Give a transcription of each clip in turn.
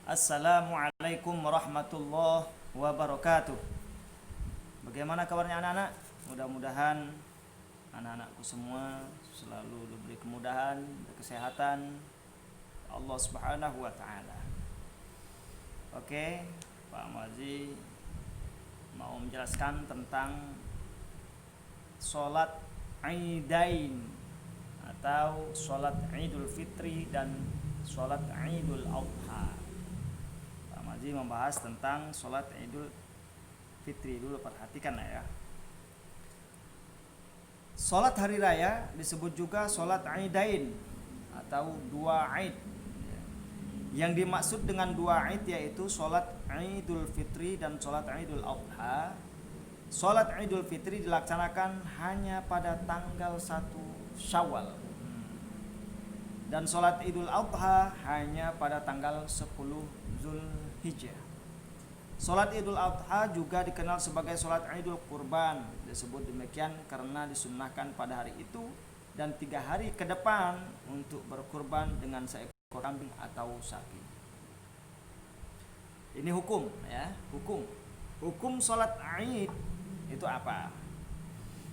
Assalamualaikum warahmatullahi wabarakatuh. Bagaimana kabarnya anak-anak? Mudah-mudahan anak-anakku semua selalu diberi kemudahan, kesehatan Allah Subhanahu wa taala. Oke, Pak Mazi mau menjelaskan tentang sholat Idain atau sholat Idul Fitri dan sholat Idul Adha. Pak Mazi membahas tentang sholat Idul Fitri dulu, perhatikan ya. Sholat hari raya disebut juga sholat Idain atau dua Id. Yang dimaksud dengan dua Id yaitu sholat Idul Fitri dan sholat Idul Adha. Sholat Idul Fitri dilaksanakan hanya pada tanggal 1 Syawal, dan sholat Idul Adha hanya pada tanggal 10 Zulhijjah. Sholat Idul Adha juga dikenal sebagai sholat Idul Kurban. Disebut demikian karena disunnahkan pada hari itu dan 3 hari ke depan untuk berkurban dengan seekor kambing atau sapi. Ini hukum ya, hukum sholat Id itu apa?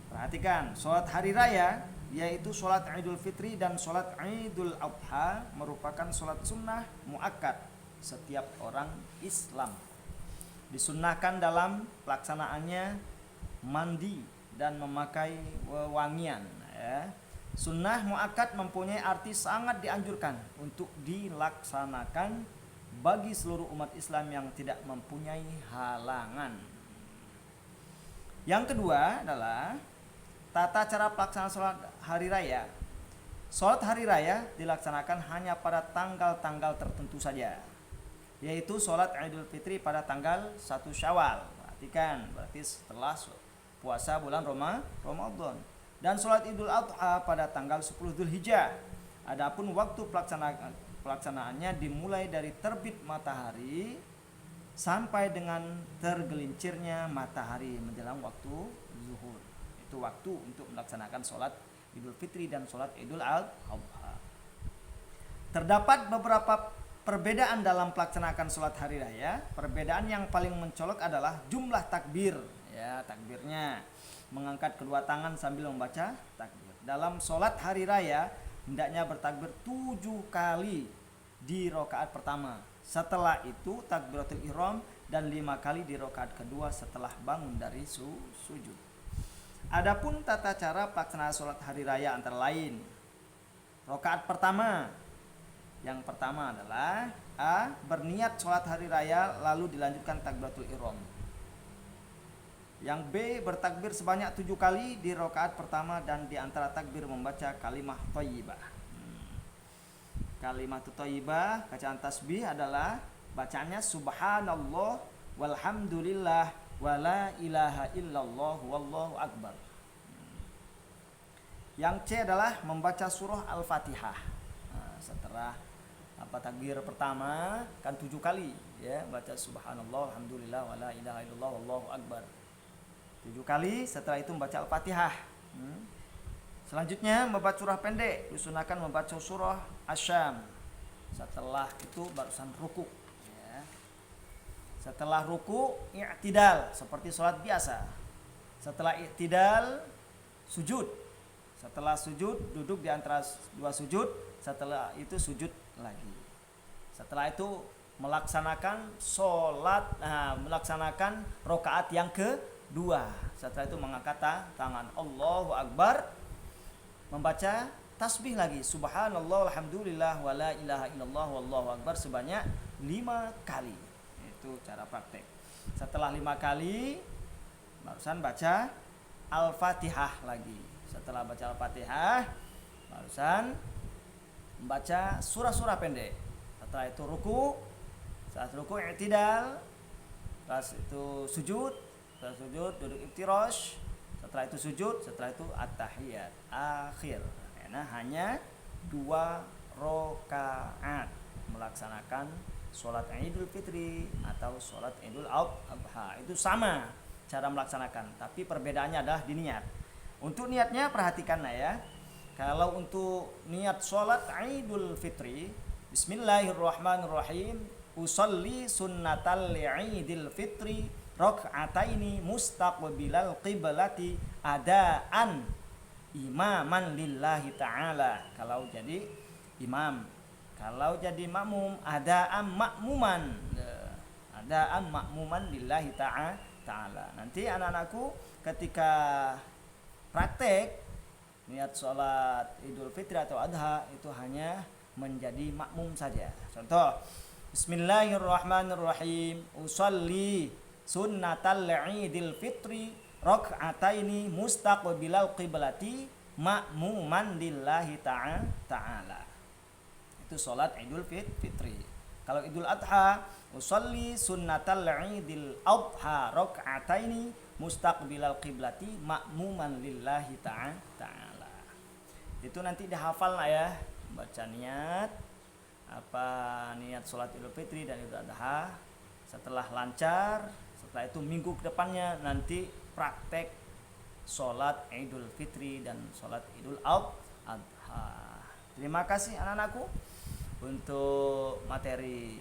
Perhatikan, sholat hari raya yaitu sholat Idul Fitri dan sholat Idul Adha merupakan sholat sunnah muakkad setiap orang Islam. Disunnahkan dalam pelaksanaannya mandi dan memakai wewangian ya. Sunnah muakkad mempunyai arti sangat dianjurkan untuk dilaksanakan bagi seluruh umat Islam yang tidak mempunyai halangan. Yang kedua adalah tata cara pelaksanaan sholat hari raya. Sholat hari raya dilaksanakan hanya pada tanggal-tanggal tertentu saja, yaitu sholat Idul Fitri pada tanggal 1 Syawal. Perhatikan, berarti setelah puasa bulan Ramadan. Dan sholat Idul Adha pada tanggal 10 Zulhijjah. Adapun waktu pelaksanaannya dimulai dari terbit matahari sampai dengan tergelincirnya matahari menjelang waktu zuhur. Itu waktu untuk melaksanakan sholat Idul Fitri dan sholat Idul Adha. Terdapat beberapa perbedaan dalam pelaksanaan sholat hari raya. Perbedaan yang paling mencolok adalah jumlah takbir. Ya, takbirnya mengangkat kedua tangan sambil membaca takbir. Dalam sholat hari raya hendaknya bertakbir 7 kali di rakaat pertama. Setelah itu takbiratul ihram dan 5 kali di rakaat kedua setelah bangun dari sujud. Adapun tata cara pelaksanaan sholat hari raya antara lain. Rakaat pertama, yang pertama adalah A. Berniat sholat hari raya lalu dilanjutkan takbiratul ihram. Yang B. Bertakbir sebanyak 7 kali di rakaat pertama dan di antara takbir membaca kalimah thayyibah. Kalimat thayyibah, bacaan tasbih adalah bacaannya subhanallah walhamdulillah wala ilaha illallah wallahu akbar. Yang C adalah membaca surah Al-Fatihah. Setelah takbir pertama kan 7 kali ya, baca subhanallah alhamdulillah wala ilaha illallah wallahu akbar 7 kali. Setelah itu membaca Al-Fatihah. Selanjutnya membaca surah pendek, disunahkan membaca surah Asy-Syam. Setelah itu barusan ruku ya. Setelah ruku i'tidal seperti sholat biasa. Setelah i'tidal sujud. Setelah sujud duduk di antara 2 sujud. Setelah itu sujud lagi. Setelah itu melaksanakan melaksanakan rakaat yang kedua. Setelah itu mengangkat tangan Allahu Akbar, membaca tasbih lagi subhanallah alhamdulillah wala ilaha illallah wallahu akbar sebanyak 5 kali. Itu cara praktek. Setelah 5 kali barusan baca Al-Fatihah lagi. Setelah baca Al-Fatihah barusan membaca surah-surah pendek. Setelah itu ruku, saat ruku i'tidal, setelah itu sujud, setelah sujud duduk iftirash, setelah itu sujud, setelah itu at-tahiyat akhir. Nah, hanya 2 rakaat melaksanakan sholat Idul Fitri atau sholat Idul Adha. Itu sama cara melaksanakan, tapi perbedaannya adalah di niat. Untuk niatnya perhatikanlah ya. Kalau untuk niat sholat Idul Fitri, Bismillahirrahmanirrahim, usolli sunnatal idil fitri rak'ataini mustaqbilal qiblati adaan imaman lillahi ta'ala. Kalau jadi imam, kalau jadi makmum adaan makmuman, adaan makmuman lillahi ta'ala. Nanti anak-anakku ketika praktek niat sholat Idul Fitri atau Adha itu hanya menjadi makmum saja. Contoh, Bismillahirrahmanirrahim. Usolli sunnatal idil fitri rak'ataini mustaqbilal qiblati ma'muman lillahi ta'ala. Itu sholat Idul Fitri. Kalau Idul Adha, usolli sunnatal idil adha rak'ataini mustaqbilal qiblati ma'muman lillahi ta'ala. Itu nanti dihafal lah ya, baca niat niat sholat Idul Fitri dan Idul Adha. Setelah lancar, setelah itu minggu kedepannya nanti praktek sholat Idul Fitri dan sholat Idul Adha. Terima kasih anak-anakku untuk materi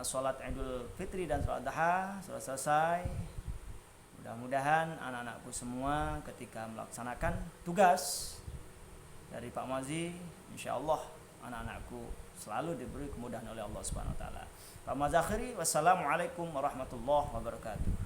sholat Idul Fitri dan sholat Adha sudah selesai. Mudah-mudahan anak-anakku semua ketika melaksanakan tugas dari Pak Mazi, insya Allah anak-anakku selalu diberi kemudahan oleh Allah Subhanahu Wa Taala. Pak Mazi akhiri, wassalamualaikum warahmatullahi wabarakatuh.